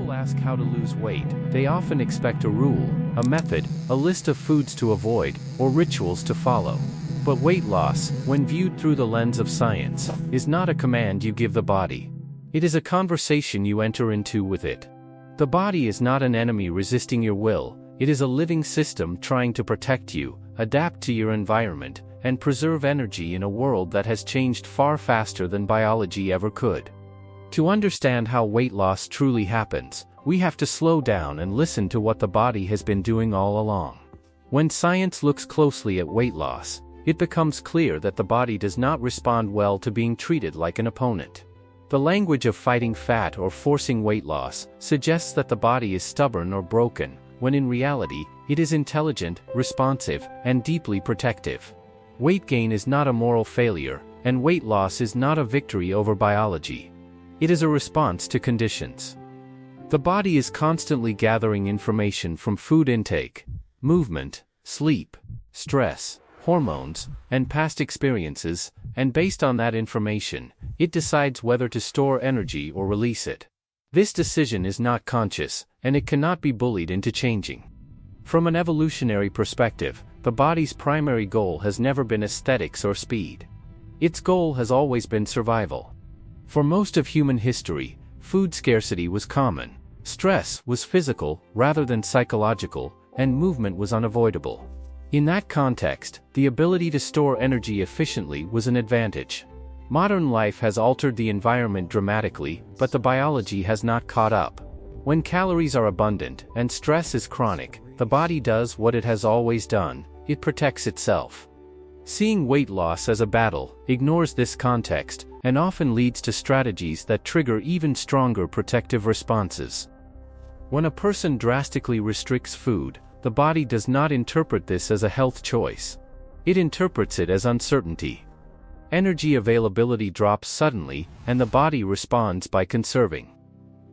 people ask how to lose weight, they often expect a rule, a method, a list of foods to avoid, or rituals to follow. But weight loss, when viewed through the lens of science, is not a command you give the body. It is a conversation you enter into with it. The body is not an enemy resisting your will, it is a living system trying to protect you, adapt to your environment, and preserve energy in a world that has changed far faster than biology ever could. To understand how weight loss truly happens, we have to slow down and listen to what the body has been doing all along. When science looks closely at weight loss, it becomes clear that the body does not respond well to being treated like an opponent. The language of fighting fat or forcing weight loss suggests that the body is stubborn or broken, when in reality, it is intelligent, responsive, and deeply protective. Weight gain is not a moral failure, and weight loss is not a victory over biology. It is a response to conditions. The body is constantly gathering information from food intake, movement, sleep, stress, hormones, and past experiences, and based on that information, it decides whether to store energy or release it. This decision is not conscious, and it cannot be bullied into changing. From an evolutionary perspective, the body's primary goal has never been aesthetics or speed. Its goal has always been survival. For most of human history, food scarcity was common, stress was physical rather than psychological, and movement was unavoidable. In that context, the ability to store energy efficiently was an advantage. Modern life has altered the environment dramatically, but the biology has not caught up. When calories are abundant and stress is chronic, the body does what it has always done: it protects itself. Seeing weight loss as a battle ignores this context and often leads to strategies that trigger even stronger protective responses. When a person drastically restricts food, the body does not interpret this as a health choice. It interprets it as uncertainty. Energy availability drops suddenly, and the body responds by conserving.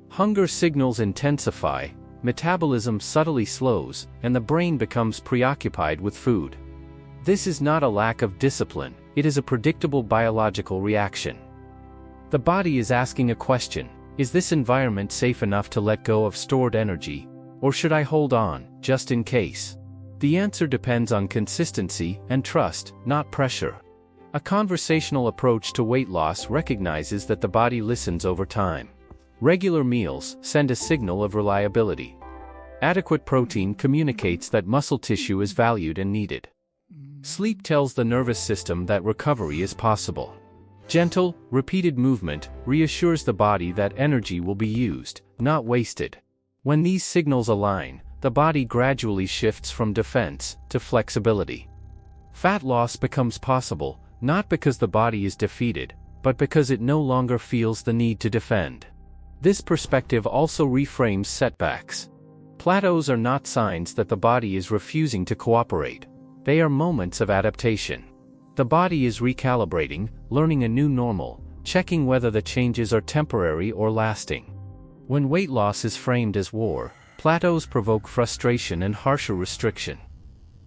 Hunger signals intensify, metabolism subtly slows, and the brain becomes preoccupied with food. This is not a lack of discipline, it is a predictable biological reaction. The body is asking a question: is this environment safe enough to let go of stored energy, or should I hold on, just in case? The answer depends on consistency and trust, not pressure. A conversational approach to weight loss recognizes that the body listens over time. Regular meals send a signal of reliability. Adequate protein communicates that muscle tissue is valued and needed. Sleep tells the nervous system that recovery is possible. Gentle, repeated movement reassures the body that energy will be used, not wasted. When these signals align, the body gradually shifts from defense to flexibility. Fat loss becomes possible, not because the body is defeated, but because it no longer feels the need to defend. This perspective also reframes setbacks. Plateaus are not signs that the body is refusing to cooperate. They are moments of adaptation. The body is recalibrating, learning a new normal, checking whether the changes are temporary or lasting. When weight loss is framed as war, plateaus provoke frustration and harsher restriction.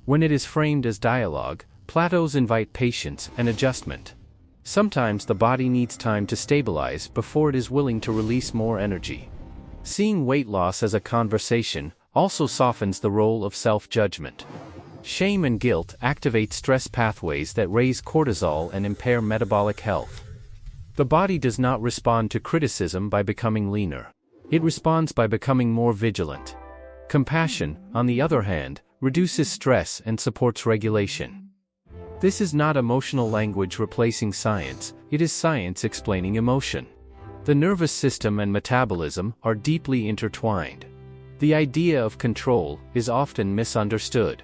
When it is framed as dialogue, plateaus invite patience and adjustment. Sometimes the body needs time to stabilize before it is willing to release more energy. Seeing weight loss as a conversation also softens the role of self-judgment. Shame and guilt activate stress pathways that raise cortisol and impair metabolic health. The body does not respond to criticism by becoming leaner. It responds by becoming more vigilant. Compassion, on the other hand, reduces stress and supports regulation. This is not emotional language replacing science, it is science explaining emotion. The nervous system and metabolism are deeply intertwined. The idea of control is often misunderstood.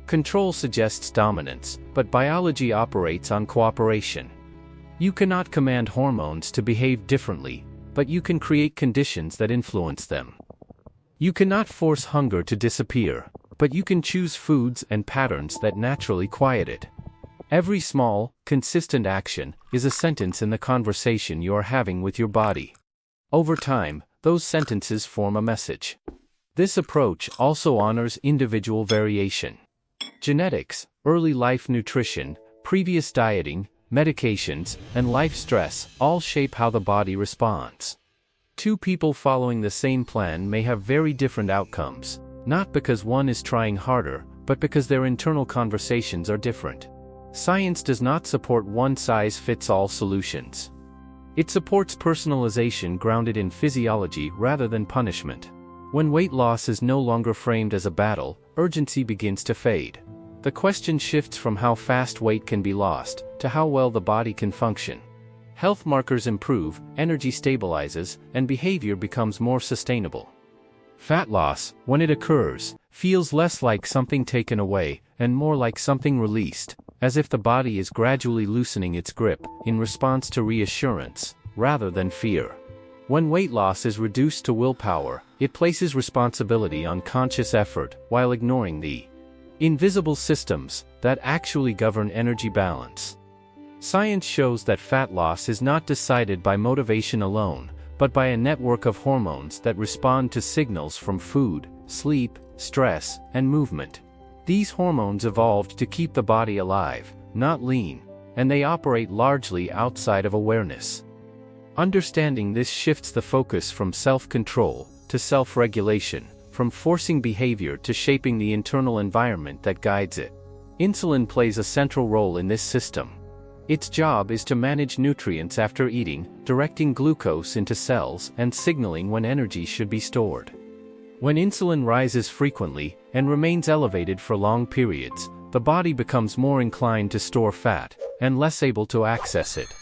Control suggests dominance, but biology operates on cooperation. You cannot command hormones to behave differently, but you can create conditions that influence them. You cannot force hunger to disappear, but you can choose foods and patterns that naturally quiet it. Every small, consistent action is a sentence in the conversation you are having with your body. Over time, those sentences form a message. This approach also honors individual variation. Genetics, early life nutrition, previous dieting, medications, and life stress all shape how the body responds. Two people following the same plan may have very different outcomes, not because one is trying harder, but because their internal conversations are different. Science does not support one-size-fits-all solutions. It supports personalization grounded in physiology rather than punishment. When weight loss is no longer framed as a battle, urgency begins to fade. The question shifts from how fast weight can be lost to how well the body can function. Health markers improve, energy stabilizes, and behavior becomes more sustainable. Fat loss, when it occurs, feels less like something taken away and more like something released, as if the body is gradually loosening its grip in response to reassurance, rather than fear. When weight loss is reduced to willpower, it places responsibility on conscious effort while ignoring the invisible systems that actually govern energy balance. Science shows that fat loss is not decided by motivation alone, but by a network of hormones that respond to signals from food, sleep, stress, and movement. These hormones evolved to keep the body alive, not lean, and they operate largely outside of awareness. Understanding this shifts the focus from self-control to self-regulation, from forcing behavior to shaping the internal environment that guides it. Insulin plays a central role in this system. Its job is to manage nutrients after eating, directing glucose into cells and signaling when energy should be stored. When insulin rises frequently and remains elevated for long periods, the body becomes more inclined to store fat and less able to access it.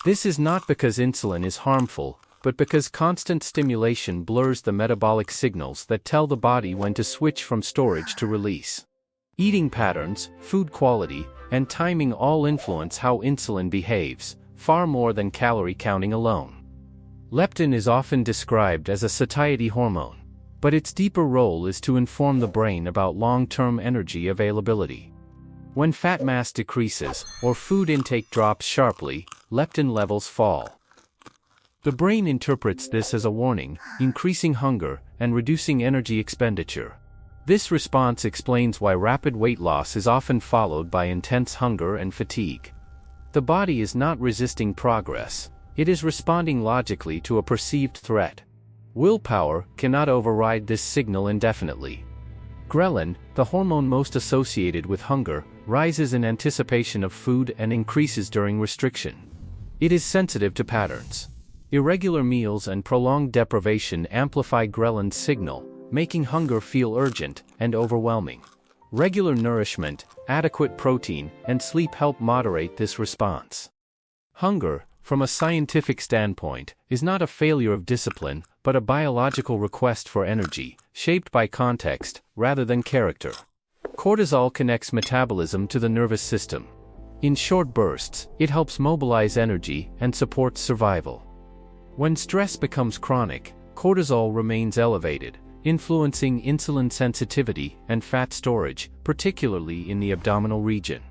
This is not because insulin is harmful, but because constant stimulation blurs the metabolic signals that tell the body when to switch from storage to release. Eating patterns, food quality, and timing all influence how insulin behaves, far more than calorie counting alone. Leptin is often described as a satiety hormone, but its deeper role is to inform the brain about long-term energy availability. When fat mass decreases, or food intake drops sharply, leptin levels fall. The brain interprets this as a warning, increasing hunger and reducing energy expenditure. This response explains why rapid weight loss is often followed by intense hunger and fatigue. The body is not resisting progress, it is responding logically to a perceived threat. Willpower cannot override this signal indefinitely. Ghrelin, the hormone most associated with hunger, rises in anticipation of food and increases during restriction. It is sensitive to patterns. Irregular meals and prolonged deprivation amplify ghrelin's signal, making hunger feel urgent and overwhelming. Regular nourishment, adequate protein, and sleep help moderate this response. Hunger, from a scientific standpoint, is not a failure of discipline, but a biological request for energy, shaped by context, rather than character. Cortisol connects metabolism to the nervous system. In short bursts, it helps mobilize energy and supports survival. When stress becomes chronic, cortisol remains elevated, influencing insulin sensitivity and fat storage, particularly in the abdominal region.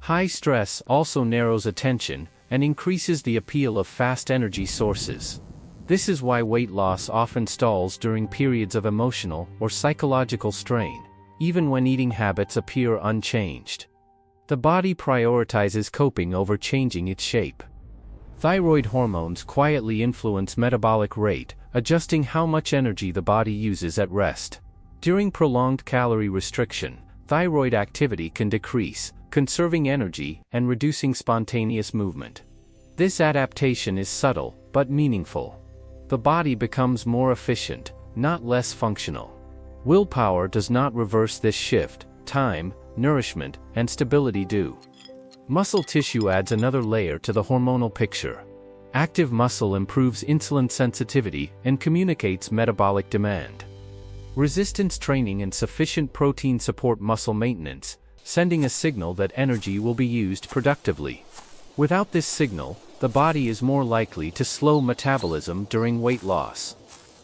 High stress also narrows attention and increases the appeal of fast energy sources. This is why weight loss often stalls during periods of emotional or psychological strain, even when eating habits appear unchanged. The body prioritizes coping over changing its shape. Thyroid hormones quietly influence metabolic rate, adjusting how much energy the body uses at rest. During prolonged calorie restriction, thyroid activity can decrease, conserving energy and reducing spontaneous movement. This adaptation is subtle, but meaningful. The body becomes more efficient, not less functional. Willpower does not reverse this shift. Time, nourishment, and stability do. Muscle tissue adds another layer to the hormonal picture. Active muscle improves insulin sensitivity and communicates metabolic demand. Resistance training and sufficient protein support muscle maintenance, sending a signal that energy will be used productively. Without this signal, the body is more likely to slow metabolism during weight loss.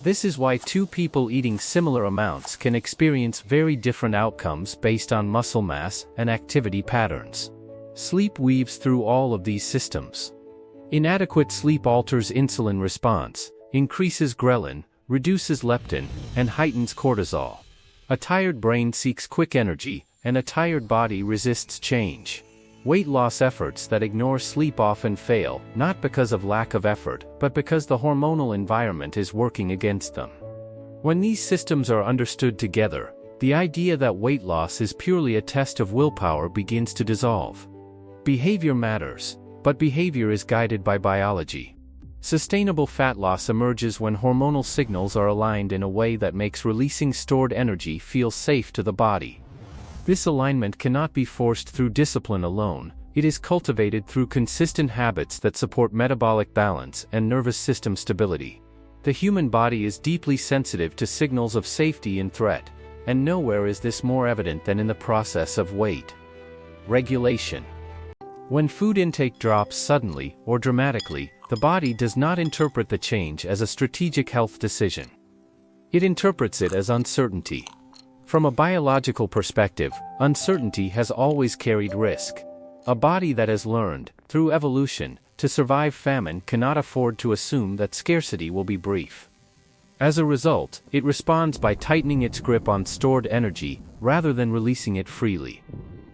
This is why two people eating similar amounts can experience very different outcomes based on muscle mass and activity patterns. Sleep weaves through all of these systems. Inadequate sleep alters insulin response, increases ghrelin, reduces leptin, and heightens cortisol. A tired brain seeks quick energy, and a tired body resists change. Weight loss efforts that ignore sleep often fail, not because of lack of effort, but because the hormonal environment is working against them. When these systems are understood together, the idea that weight loss is purely a test of willpower begins to dissolve. Behavior matters, but behavior is guided by biology. Sustainable fat loss emerges when hormonal signals are aligned in a way that makes releasing stored energy feel safe to the body. This alignment cannot be forced through discipline alone. It is cultivated through consistent habits that support metabolic balance and nervous system stability. The human body is deeply sensitive to signals of safety and threat, and nowhere is this more evident than in the process of weight regulation. When food intake drops suddenly or dramatically, the body does not interpret the change as a strategic health decision. It interprets it as uncertainty. From a biological perspective, uncertainty has always carried risk. A body that has learned, through evolution, to survive famine cannot afford to assume that scarcity will be brief. As a result, it responds by tightening its grip on stored energy, rather than releasing it freely.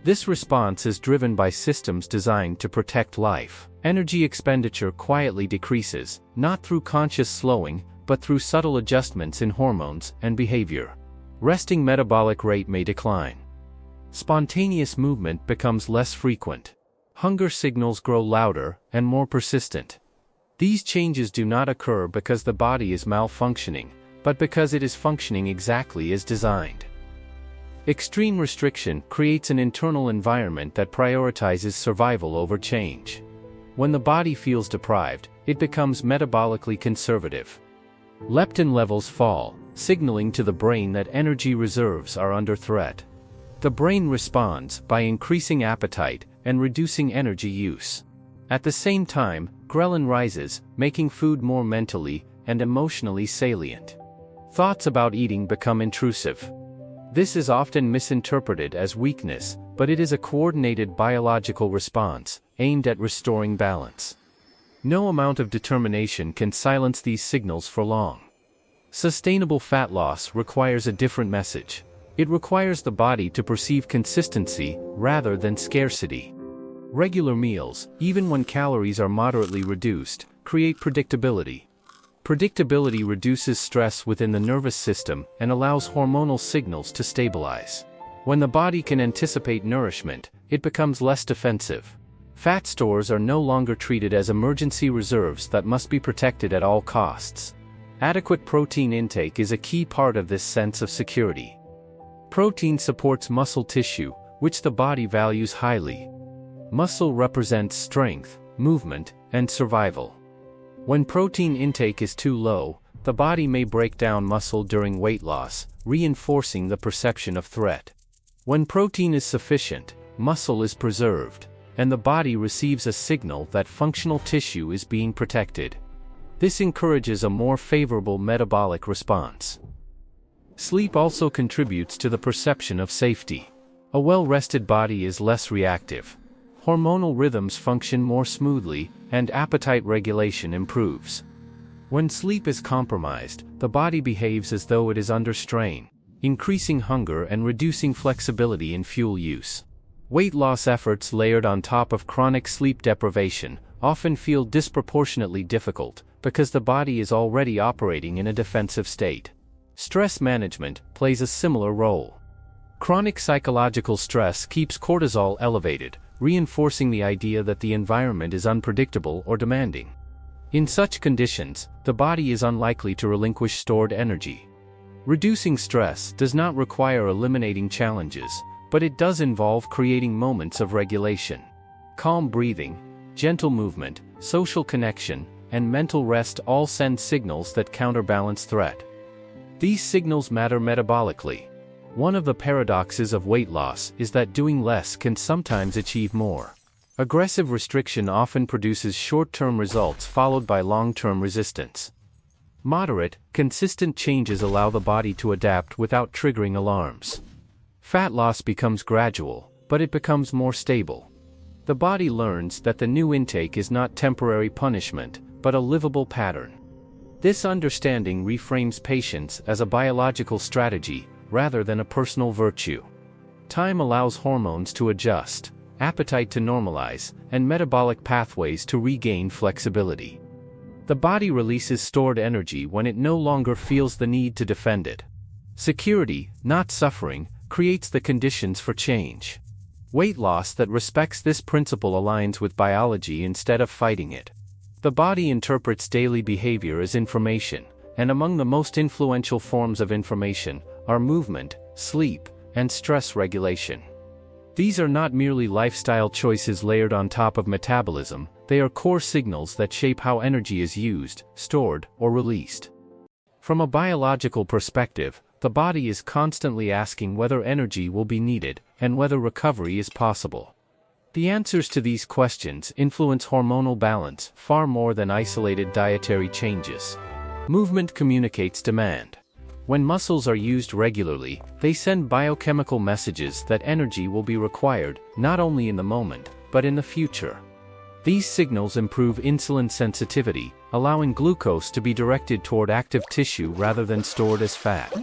This response is driven by systems designed to protect life. Energy expenditure quietly decreases, not through conscious slowing, but through subtle adjustments in hormones and behavior. Resting metabolic rate may decline. Spontaneous movement becomes less frequent. Hunger signals grow louder and more persistent. These changes do not occur because the body is malfunctioning, but because it is functioning exactly as designed. Extreme restriction creates an internal environment that prioritizes survival over change. When the body feels deprived, it becomes metabolically conservative. Leptin levels fall, signaling to the brain that energy reserves are under threat. The brain responds by increasing appetite and reducing energy use. At the same time, ghrelin rises, making food more mentally and emotionally salient. Thoughts about eating become intrusive. This is often misinterpreted as weakness, but it is a coordinated biological response, aimed at restoring balance. No amount of determination can silence these signals for long. Sustainable fat loss requires a different message. It requires the body to perceive consistency rather than scarcity. Regular meals, even when calories are moderately reduced, create predictability. Predictability reduces stress within the nervous system and allows hormonal signals to stabilize. When the body can anticipate nourishment, it becomes less defensive. Fat stores are no longer treated as emergency reserves that must be protected at all costs. Adequate protein intake is a key part of this sense of security. Protein supports muscle tissue, which the body values highly. Muscle represents strength, movement, and survival. When protein intake is too low, the body may break down muscle during weight loss, reinforcing the perception of threat. When protein is sufficient, muscle is preserved, and the body receives a signal that functional tissue is being protected. This encourages a more favorable metabolic response. Sleep also contributes to the perception of safety. A well-rested body is less reactive. Hormonal rhythms function more smoothly, and appetite regulation improves. When sleep is compromised, the body behaves as though it is under strain, increasing hunger and reducing flexibility in fuel use. Weight loss efforts layered on top of chronic sleep deprivation often feel disproportionately difficult because the body is already operating in a defensive state. Stress management plays a similar role. Chronic psychological stress keeps cortisol elevated, reinforcing the idea that the environment is unpredictable or demanding. In such conditions, the body is unlikely to relinquish stored energy. Reducing stress does not require eliminating challenges, but it does involve creating moments of regulation. Calm breathing, gentle movement, social connection, and mental rest all send signals that counterbalance threat. These signals matter metabolically. One of the paradoxes of weight loss is that doing less can sometimes achieve more. Aggressive restriction often produces short-term results followed by long-term resistance. Moderate, consistent changes allow the body to adapt without triggering alarms. Fat loss becomes gradual, but it becomes more stable. The body learns that the new intake is not temporary punishment, but a livable pattern. This understanding reframes patience as a biological strategy, rather than a personal virtue. Time allows hormones to adjust, appetite to normalize, and metabolic pathways to regain flexibility. The body releases stored energy when it no longer feels the need to defend it. Security, not suffering, creates the conditions for change. Weight loss that respects this principle aligns with biology instead of fighting it. The body interprets daily behavior as information, and among the most influential forms of information are movement, sleep, and stress regulation. These are not merely lifestyle choices layered on top of metabolism, they are core signals that shape how energy is used, stored, or released. From a biological perspective, the body is constantly asking whether energy will be needed and whether recovery is possible. The answers to these questions influence hormonal balance far more than isolated dietary changes. Movement communicates demand. When muscles are used regularly, they send biochemical messages that energy will be required, not only in the moment, but in the future. These signals improve insulin sensitivity, allowing glucose to be directed toward active tissue rather than stored as fat.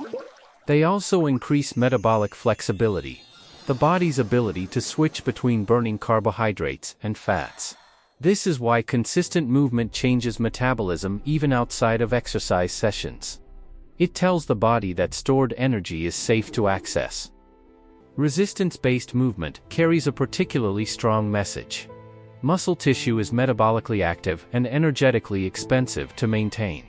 They also increase metabolic flexibility, the body's ability to switch between burning carbohydrates and fats. This is why consistent movement changes metabolism even outside of exercise sessions. It tells the body that stored energy is safe to access. Resistance-based movement carries a particularly strong message. Muscle tissue is metabolically active and energetically expensive to maintain.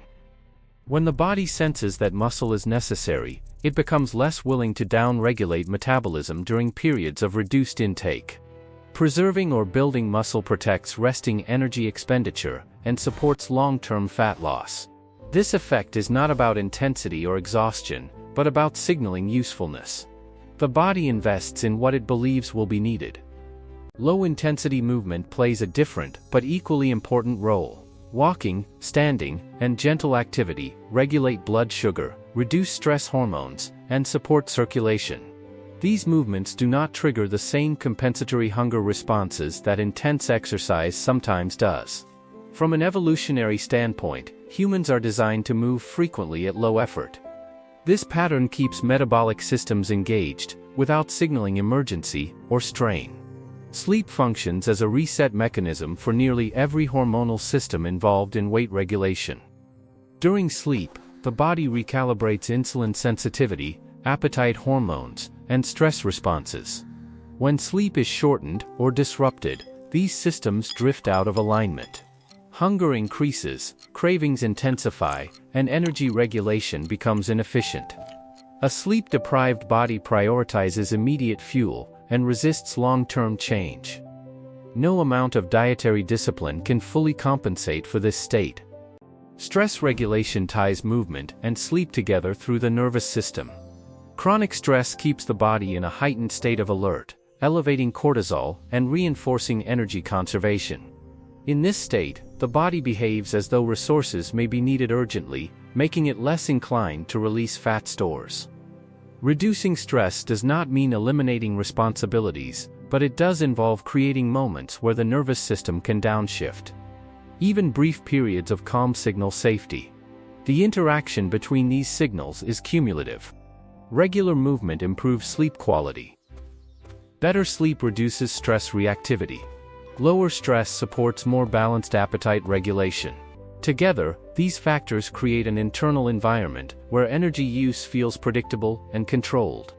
When the body senses that muscle is necessary, it becomes less willing to down-regulate metabolism during periods of reduced intake. Preserving or building muscle protects resting energy expenditure and supports long-term fat loss. This effect is not about intensity or exhaustion, but about signaling usefulness. The body invests in what it believes will be needed. Low-intensity movement plays a different but equally important role. Walking, standing, and gentle activity regulate blood sugar, reduce stress hormones, and support circulation. These movements do not trigger the same compensatory hunger responses that intense exercise sometimes does. From an evolutionary standpoint, humans are designed to move frequently at low effort. This pattern keeps metabolic systems engaged, without signaling emergency or strain. Sleep functions as a reset mechanism for nearly every hormonal system involved in weight regulation. During sleep, the body recalibrates insulin sensitivity, appetite hormones, and stress responses. When sleep is shortened or disrupted, these systems drift out of alignment. Hunger increases, cravings intensify, and energy regulation becomes inefficient. A sleep-deprived body prioritizes immediate fuel and resists long-term change. No amount of dietary discipline can fully compensate for this state. Stress regulation ties movement and sleep together through the nervous system. Chronic stress keeps the body in a heightened state of alert, elevating cortisol and reinforcing energy conservation. In this state, the body behaves as though resources may be needed urgently, making it less inclined to release fat stores. Reducing stress does not mean eliminating responsibilities, but it does involve creating moments where the nervous system can downshift. Even brief periods of calm signal safety. The interaction between these signals is cumulative. Regular movement improves sleep quality. Better sleep reduces stress reactivity. Lower stress supports more balanced appetite regulation. Together, these factors create an internal environment where energy use feels predictable and controlled.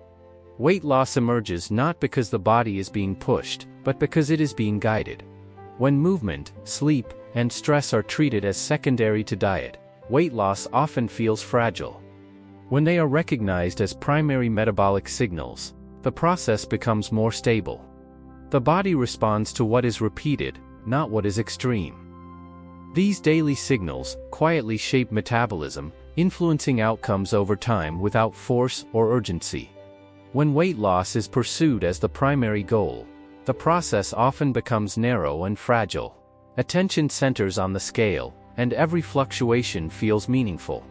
Weight loss emerges not because the body is being pushed, but because it is being guided. When movement, sleep, and stress are treated as secondary to diet, weight loss often feels fragile. When they are recognized as primary metabolic signals, the process becomes more stable. The body responds to what is repeated, not what is extreme. These daily signals quietly shape metabolism, influencing outcomes over time without force or urgency. When weight loss is pursued as the primary goal, the process often becomes narrow and fragile. Attention centers on the scale, and every fluctuation feels meaningful.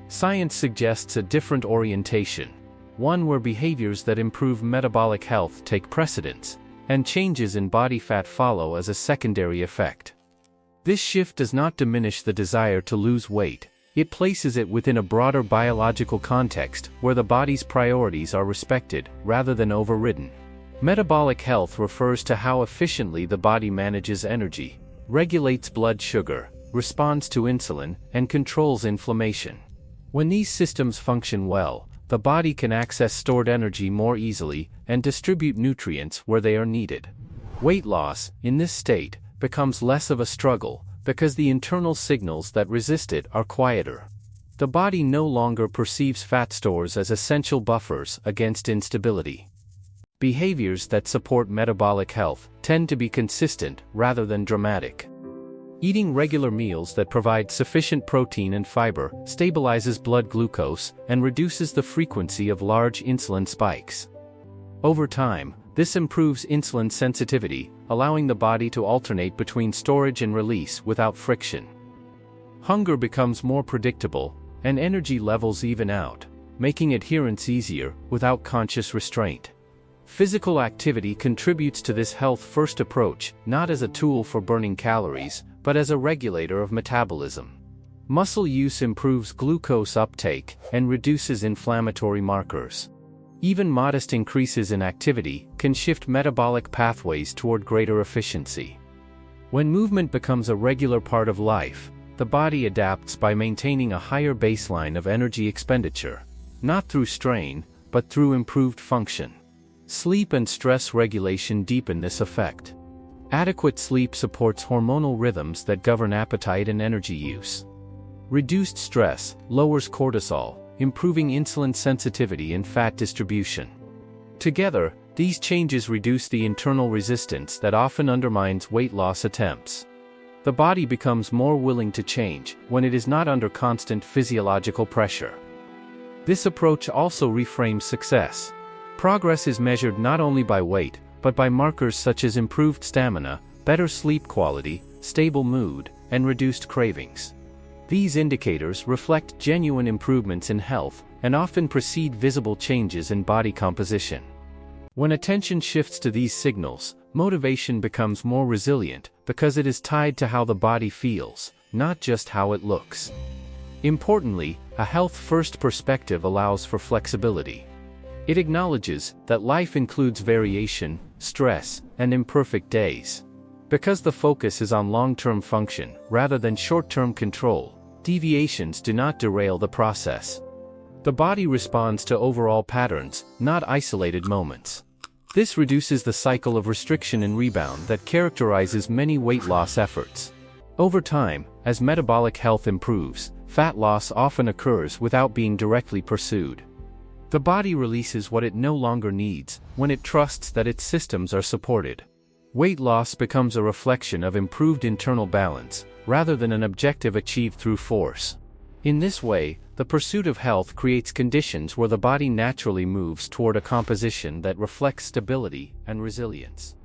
Science suggests a different orientation, one where behaviors that improve metabolic health take precedence, and changes in body fat follow as a secondary effect. This shift does not diminish the desire to lose weight, it places it within a broader biological context where the body's priorities are respected rather than overridden. Metabolic health refers to how efficiently the body manages energy, regulates blood sugar, responds to insulin, and controls inflammation. When these systems function well, the body can access stored energy more easily and distribute nutrients where they are needed. Weight loss, in this state, becomes less of a struggle because the internal signals that resist it are quieter. The body no longer perceives fat stores as essential buffers against instability. Behaviors that support metabolic health tend to be consistent rather than dramatic. Eating regular meals that provide sufficient protein and fiber stabilizes blood glucose and reduces the frequency of large insulin spikes. Over time, this improves insulin sensitivity, allowing the body to alternate between storage and release without friction. Hunger becomes more predictable, and energy levels even out, making adherence easier without conscious restraint. Physical activity contributes to this health-first approach, not as a tool for burning calories, but as a regulator of metabolism. Muscle use improves glucose uptake and reduces inflammatory markers. Even modest increases in activity can shift metabolic pathways toward greater efficiency. When movement becomes a regular part of life, the body adapts by maintaining a higher baseline of energy expenditure, not through strain, but through improved function. Sleep and stress regulation deepen this effect. Adequate sleep supports hormonal rhythms that govern appetite and energy use. Reduced stress lowers cortisol, improving insulin sensitivity and fat distribution. Together, these changes reduce the internal resistance that often undermines weight loss attempts. The body becomes more willing to change when it is not under constant physiological pressure. This approach also reframes success. Progress is measured not only by weight, but by markers such as improved stamina, better sleep quality, stable mood, and reduced cravings. These indicators reflect genuine improvements in health and often precede visible changes in body composition. When attention shifts to these signals, motivation becomes more resilient because it is tied to how the body feels, not just how it looks. Importantly, a health-first perspective allows for flexibility. It acknowledges that life includes variation, stress, and imperfect days. Because the focus is on long-term function rather than short-term control, deviations do not derail the process. The body responds to overall patterns, not isolated moments. This reduces the cycle of restriction and rebound that characterizes many weight loss efforts. Over time, as metabolic health improves, fat loss often occurs without being directly pursued. The body releases what it no longer needs when it trusts that its systems are supported. Weight loss becomes a reflection of improved internal balance, rather than an objective achieved through force. In this way, the pursuit of health creates conditions where the body naturally moves toward a composition that reflects stability and resilience.